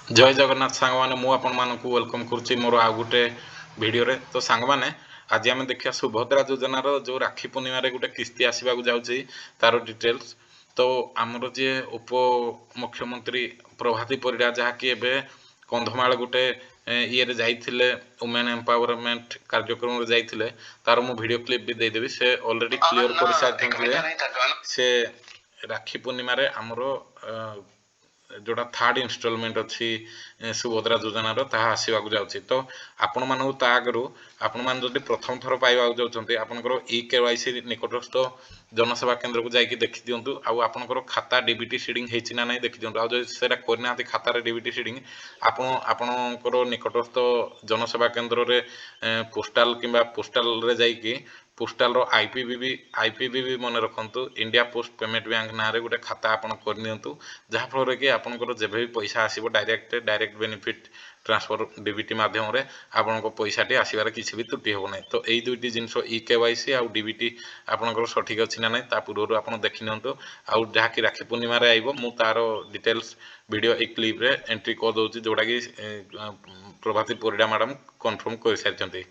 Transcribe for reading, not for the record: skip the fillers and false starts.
जय जगन्नाथ सांग मैंने मु आपण मानक वेलकम करुच्ची मोर आउ गोटे भिडियो रे। तो सांग मैंने आज आम देखा सुभद्रा योजनार जो राखी पूर्णिम गोटे किस्ती आसवा जाऊँगी तार डिटेल्स। तो आमर जी उप मुख्यमंत्री प्रभाती परिड़ा जहाँकि एवं कंधमाल गोटे ये जाइए वुमेन एम्पावरमेंट कार्यक्रम जाइए तार मु वीडियो क्लिप भी देदेवी। से ऑलरेडी क्लियर कर सारी से राखी पूर्णिम आमर जोटा थर्ड इनस्टॉलमेंट अच्छी सुभद्रा योजनार ताहा आसवाक जाऊँगी। तो आपण मानू ता आगु आपण मैंने जब प्रथम थर पाइबा जाऊँच आपंकर KYC निकटस्थ जनसेवा केन्द्र को जाकि देखी दिंतु आपंकर खाता डीबीटी सीडिंग होती ना नहीं देखी दिंतु। आदि से करना खातार डीबीटी सीडिंग आपणकर निकटस्थ जनसेवा केन्द्र में पोस्टाल कि पोस्टाल जाकि पोस्टाल आईपीबी मन रखु इंडिया पोस्ट पेमेंट बैंक ना गोटे खाता आपन करनियंतु जहाँफल कि आपंकर जब भी पैसा आसो डायरेक्ट बेनिफिट ट्रांसफर डीबीटी माध्यम आपण पैसाटी आसबार किसी भी त्रुटि हो ना। तो यही दुईटी जिनस KYC आउ डीबीटी आपंकर सठिक अच्छी ना ना ता पूर्व आप देखी नियंतु। आउ जहाँकि राखी पूर्णिम आइब मु तार डिटेल्स वीडियो एक क्लिप रे एंट्री कर दूसरी जोटा कि प्रभाती परिड़ा मैडम कन्फर्म कर सारी।